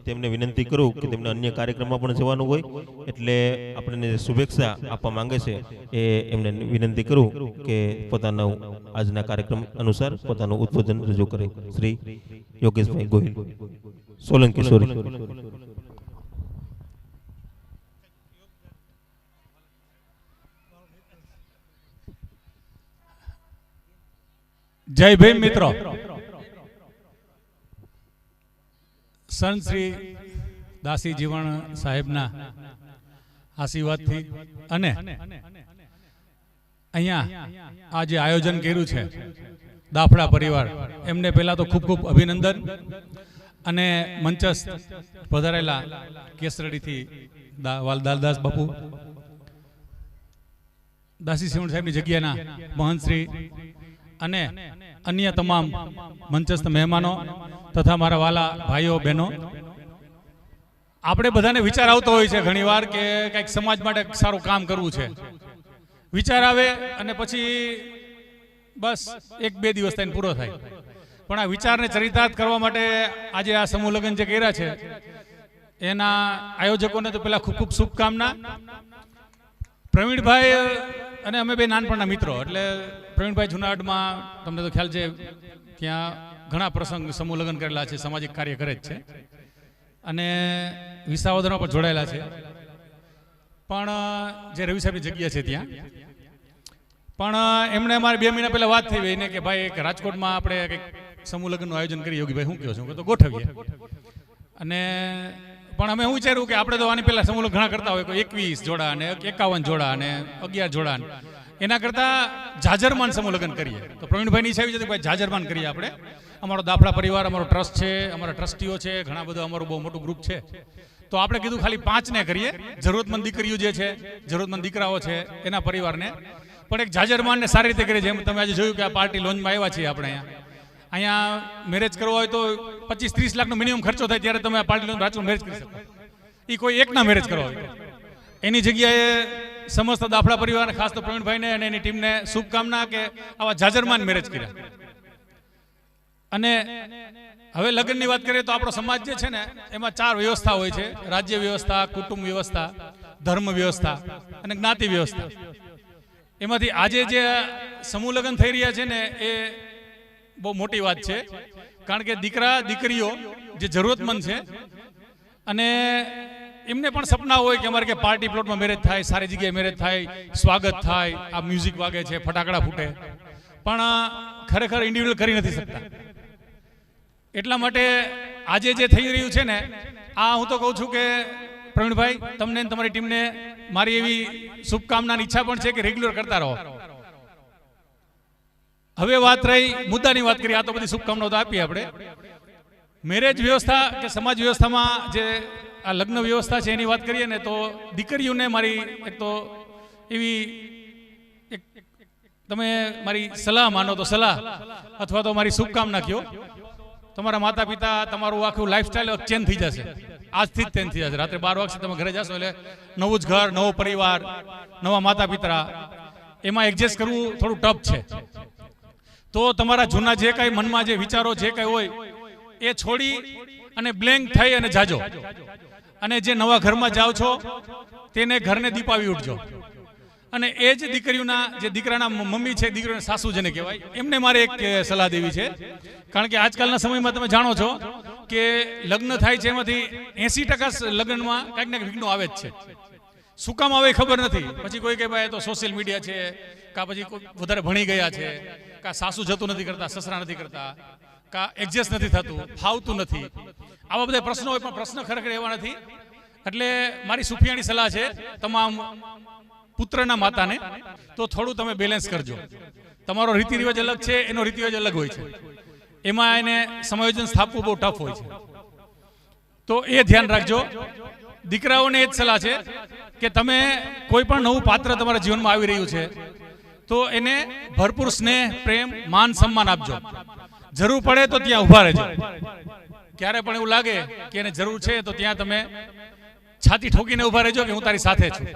તેમને વિનંતી કરું કે તેમને અન્ય કાર્યક્રમમાં પણ જવાનું હોય એટલે આપણને શુભેચ્છા આપવા માંગે છે એ એમને વિનંતી કરું કે પોતાનો આજના કાર્યક્રમ અનુસાર પોતાનું ઉદ્બોધન રજૂ કરે. શ્રી યોગેશભાઈ ગોહિલ સોલંકી સોરી. જય ભીમ મિત્રો. સંત શ્રી દાસી જીવણ સાહેબના આશીર્વાદથી અને અહીંયા આ જે આયોજન કર્યું છે દાફડા પરિવાર એમને પહેલા તો ખૂબ ખૂબ અભિનંદન. અને મંચસ્થ પધારેલા કેસરડીથી દાલદાસ બાપુ, દાસી સિવણ સાહેબની જગ્યાના મહંતશ્રી અને અન્ય તમામ મંચસ્થ મહેમાનો તથા મારા વાલા ભાઈઓ બહેનો, આપણે બધાને વિચાર આવતો હોય છે ઘણીવાર કે કંઈક સમાજ માટે સારું કામ કરવું છે. વિચાર આવે અને પછી બસ 1-2 દિવસ થઈને પૂરો થાય. પણ આ વિચારને ચરિતાર્થ કરવા માટે આજે આ સમૂહ લગ્ન જે કર્યા છે એના આયોજકોને તો પેલા ખૂબ ખૂબ શુભકામના. પ્રવીણભાઈ અને અમે બે નાનપણના મિત્રો, એટલે પ્રવીણભાઈ જુનાગઢમાં તમને તો ખ્યાલ છે ત્યાં ઘણા પ્રસંગ સમૂહ લગ્ન કરેલા છે, સામાજિક કાર્ય કરે જ છે અને વિસાવદરમાં પણ જોડાયેલા છે. પણ જે રવિ સાહેબની જગ્યા છે ત્યાં પણ એમણે અમારે 2 મહિના પહેલા વાત થઈ ને કે ભાઈ એક રાજકોટમાં આપણે કંઈક સમૂહ લગ્નનું આયોજન કરીએ. યોગીભાઈ શું કહો છો? તો ગોઠવીએ. અને પણ અમે શું વિચાર્યું કે આપણે તો આની પહેલા સમૂહ લગ્ન ઘણા કરતા હોય, કોઈ 21 જોડા અને 51 જોડા અને 11 જોડા, એના કરતા જાજરમાન સમૂહ લગ્ન કરીએ. તો પ્રવીણભાઈની ઈચ્છા એવી છે કે ભાઈ જાજરમાન કરીએ આપણે. અમારો દાફડા પરિવાર, અમારો ટ્રસ્ટ છે, અમારા ટ્રસ્ટીઓ છે, ઘણા બધા અમારું બહુ મોટું ગ્રુપ છે. તો આપણે કીધું ખાલી 5 ને કરીએ, જરૂરતમંદ દીકરીઓ જે છે, જરૂરતમંદ દીકરાઓ છે એના પરિવારને, પણ એક જાજરમાનને સારી રીતે કરીએ. જેમ તમે આજે જોયું કે આ પાર્ટી લોન્ચમાં આવ્યા છીએ આપણે અહીંયા મેરેજ કરવો હોય તો 25-30 લાખનો મિનિમમ ખર્ચો થાય, ત્યારે તમે આ પાર્ટી લોન રાજકોટ મેરેજ કરી શકો. એ કોઈ એકના મેરેજ કરવા હોય એની જગ્યાએ સમસ્ત દાફડા પરિવારને, ખાસ તો પ્રવીણભાઈને અને એની ટીમને શુભકામના કે આવા જાજરમાન મેરેજ કર્યા. અને હવે લગ્નની વાત કરીએ તો આપણો સમાજ જે છે ને એમાં 4 વ્યવસ્થા હોય છે: રાજ્ય વ્યવસ્થા, કુટુંબ વ્યવસ્થા, ધર્મ વ્યવસ્થા અને જ્ઞાતિ વ્યવસ્થા. એમાંથી આજે જે સમૂહ લગ્ન થઈ રહ્યા છે ને એ બહુ મોટી વાત છે, કારણ કે દીકરા દીકરીઓ જે જરૂરતમંદ છે અને એમને પણ સપના હોય કે અમારે કે પાર્ટી પ્લોટમાં મેરેજ થાય, સારી જગ્યાએ મેરેજ થાય, સ્વાગત થાય, આ મ્યુઝિક વાગે છે, ફટાકડા ફૂટે, પણ ખરેખર ઇન્ડિવિડ્યુઅલ કરી નથી શકતા. એટલા માટે આજે જે થઈ રહ્યું છે ને આ હું તો કહું છું કે પ્રવીણભાઈ, તમને તમારી ટીમને મારી એવી શુભકામનાની ઈચ્છા પણ છે કે રેગ્યુલર કરતા રહો. હવે વાત રહી મુદ્દાની વાત કરીએ, આ તો બધી શુભકામનાઓ તો આપીએ આપણે. મેરેજ વ્યવસ્થા કે સમાજ વ્યવસ્થામાં જે આ લગ્ન વ્યવસ્થા છે એની વાત કરીએ ને તો દીકરીઓને મારી એક તો એવી એક તમે મારી સલાહ માનો તો સલાહ અથવા તો મારી શુભકામના કહો. તમારા માતા પિતા, તમારું આખું લાઈફસ્ટાઈલ ચેન્જ થઈ જશે, આજથી જ ચેન્જ થઈ જશે. રાત્રે 12 વાગે તમે ઘરે જશો એટલે નવું જ ઘર, નવો પરિવાર, નવા માતા પિતા, એમાં એડજસ્ટ કરવું થોડું ટફ છે. તો તમારા જૂના જે કાંઈ મનમાં જે વિચારો જે કાંઈ હોય એ છોડી અને બ્લેન્ક થઈ અને જાજો. અને જે નવા ઘરમાં જાઓ છો તેને ઘરને દીપાવી ઉઠજો. અને એ જ દીકરીઓના, જે દીકરાના મમ્મી છે, દીકરીઓના સાસુ જેને કહેવાય, એમને મારે એક સલાહ દેવી છે. કારણ કે આજકાલના સમયમાં તમે જાણો છો કે લગ્ન થાય છે એમાંથી 80% લગ્નમાં કાંઈક ને કાંઈક વિઘ્નો આવે જ છે. શું કામ આવે ખબર નથી. પછી કોઈ કહે ભાઈ તો સોશિયલ મીડિયા છે, કાં પછી વધારે ભણી ગયા છે, કાં સાસુ જતું નથી કરતા, સસરા નથી કરતા, કાં એડજસ્ટ નથી થતું, ફાવતું નથી, આવા બધા પ્રશ્નો હોય. પણ પ્રશ્ન ખરેખર એવા નથી. એટલે મારી સુફિયાણી સલાહ છે તમામ પુત્રના માતાને, તો થોડું તમે બેલેન્સ કરજો. તમારો રીતિ રિવાજ અલગ છે, એનો રીતિ રિવાજ અલગ હોય છે, એમાં એને સમાયોજન સ્થાપવું બહુ ટફ હોય છે. તો એ ધ્યાન રાખજો. દીકરાઓને એ જ સલાહ છે કે તમે કોઈ પણ નવું પાત્ર તમારા જીવનમાં આવી રહ્યું છે તો એને ભરપૂર સ્નેહ, પ્રેમ, માન, સન્માન આપજો. જરૂર પડે તો ત્યાં ઊભા રહેજો. ક્યારે પણ એવું લાગે કે એને જરૂર છે તો ત્યાં તમે છાતી ઠોકીને ઊભા રહેજો કે હું તારી સાથે છું.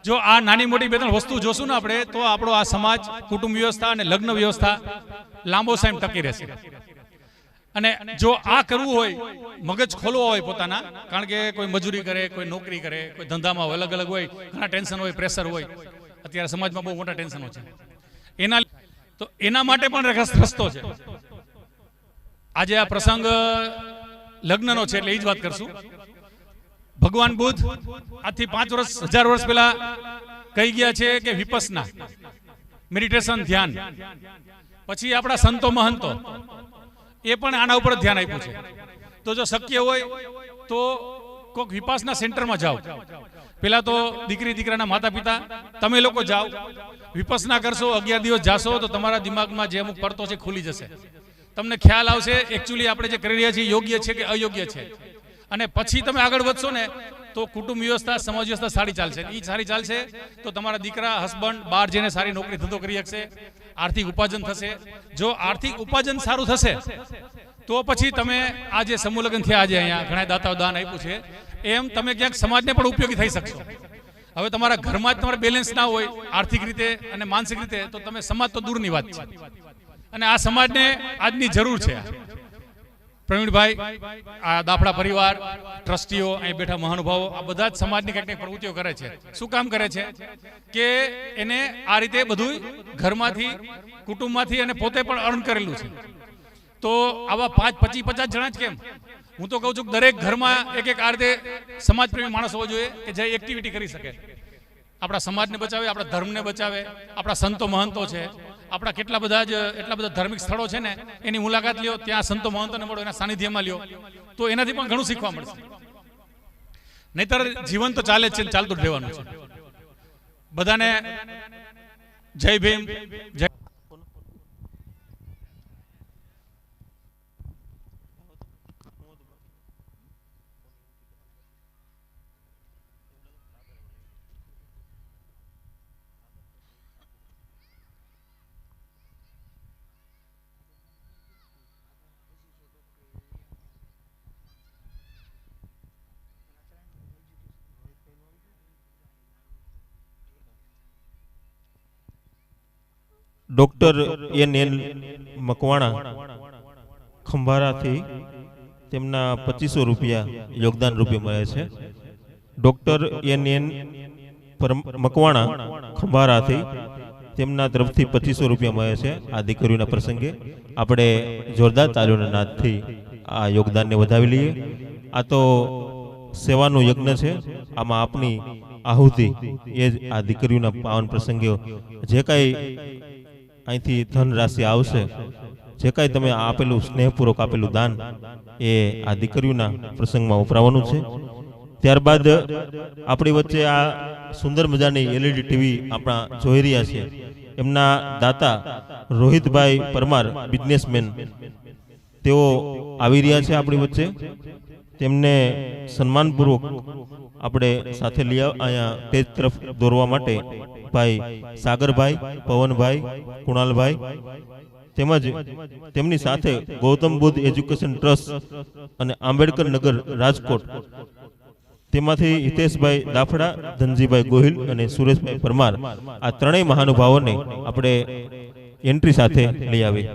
જો આ નાની મોટી 2-3 વસ્તુ જોશું ને આપણે, તો આપણો આ સમાજ, કુટુંબ વ્યવસ્થા અને લગ્ન વ્યવસ્થા લાંબો સમય ટકી રહેશે. અને જો આ કરવું હોય, મગજ ખોલવો હોય પોતાના, કારણ કે કોઈ મજૂરી કરે, કોઈ નોકરી કરે, કોઈ ધંધામાં હોય, અલગ અલગ હોય, ઘણા ટેન્શન હોય, પ્રેશર હોય. અત્યારે સમાજમાં બહુ મોટા ટેન્શનો છે. એના માટે પણ રસ્તો છે. આજે આ પ્રસંગ લગ્નનો છે એટલે એ જ વાત કરશું. ભગવાન બુદ્ધ આજથી 5 વર્ષ, 1000 વર્ષ પહેલા કહી ગયા છે કે વિપસના, મેડિટેશન, ધ્યાન. પછી આપણા સંતો મહંતો એ પણ આના ઉપર ધ્યાન આપ્યું છે. તો જો શક્ય હોય તો કોઈક વિપાસના સેન્ટરમાં જાઓ. પેલા તો દીકરી દીકરાના માતા પિતા તમે લોકો જાઓ, વિપસના કરશો, 11 દિવસ જાશો તો તમારા દિમાગમાં જે અમુક પડતો છે ખુલી જશે. તમને ખ્યાલ આવશે એકચ્યુઅલી આપણે જે કરી રહ્યા છીએ યોગ્ય છે કે અયોગ્ય છે, અને પછી તમે આગળ વધશો ને તો કુટુંબ વ્યવસ્થા, સમાજ વ્યવસ્થા સારી ચાલશે. એ સારી ચાલશે તો તમારા દીકરા, હસબન્ડ બહાર જઈને સારી નોકરી ધંધો કરી શકશે, આર્થિક ઉપાર્જન થશે. જો આર્થિક ઉપાર્જન સારું થશે તો પછી તમે આ જે સમૂહ લગ્ન થયા, આજે અહીંયા ઘણા દાતાઓ દાન આપ્યું છે, એમ તમે ક્યાંક સમાજને પણ ઉપયોગી થઈ શકશો. હવે તમારા ઘરમાં જ તમારે બેલેન્સ ના હોય આર્થિક રીતે અને માનસિક રીતે, તો તમે સમાજ તો દૂરની વાત છે, અને આ સમાજને આજની જરૂર છે. પ્રવીણભાઈ, આ દાફડા પરિવાર, ટ્રસ્ટીઓ, અહીં બેઠા મહાનુભાવો, આ બધા જ સમાજની કંઈક પ્રવૃત્તિઓ કરે છે. શું કામ કરે છે કે એને આ રીતે બધું ઘરમાંથી, કુટુંબમાંથી અને પોતે પણ અર્ન કરેલું છે. તો આવા 5, 25, 50 જણા જ કેમ, હું તો કહું છું કે દરેક ઘરમાં એક આ રીતે સમાજપ્રેમી માણસ હોવો જોઈએ કે જે એક્ટિવિટી કરી શકે, આપણા સમાજને બચાવે, આપણા ધર્મને બચાવે. આપણા સંતો મહંતો છે, આપણા એટલા બધા ધાર્મિક સ્થળો છે ને, એની મુલાકાત લ્યો, ત્યાં સંતો મહંતોને મળો, એના સાનિધ્યમાં લ્યો, તો એનાથી પણ ઘણું શીખવા મળશે. નહીતર જીવન તો ચાલે જ છે, ચાલતું જ રહેવાનું છે. બધાને જય ભીમ, જય. ડોક્ટર એન મકવાણા ખંભારાથી તેમના 2500 રૂપિયા યોગદાન રૂપે મળે છે. ડોક્ટર એન મકવાણા ખંભારાથી તેમના તરફથી 2500 રૂપિયા મળે છે. આ દીકરીઓના પ્રસંગે આપણે જોરદાર તાળીઓના નાદથી આ યોગદાનને વધાવી લઈએ. આ તો સેવાનું યજ્ઞ છે. આમાં આપની આહુતિ એ જ આ દીકરીઓના પાવન પ્રસંગે જે કાંઈ અહીંથી ધન રાશિ આવશે, જે કાંઈ તમે આપેલું સ્નેહપૂર્વક આપેલું દાન, એ આ દીકરીઓના પ્રસંગમાં વપરાવાનું છે. ત્યારબાદ આપણી વચ્ચે આ સુંદર મજાની LED ટીવી આપણા જોઈ રહ્યા છે, એમના દાતા રોહિતભાઈ પરમાર, બિઝનેસમેન, તેઓ આવી રહ્યા છે આપણી વચ્ચે. તેમને સન્માનપૂર્વક આપણે સાથે લઈ અહીંયા તેજ તરફ દોરવા માટે ભાઈ સાગરભાઈ, પવનભાઈ, કુણાલભાઈ, તેમજ તેમની સાથે ગૌતમ બુદ્ધ એજ્યુકેશન ટ્રસ્ટ અને આંબેડકર નગર રાજકોટ, તેમાંથી હિતેશભાઈ દાફડા, ધનજીભાઈ ગોહિલ અને સુરેશભાઈ પરમાર, આ ત્રણેય મહાનુભાવોને આપણે એન્ટ્રી સાથે લઈ આવી.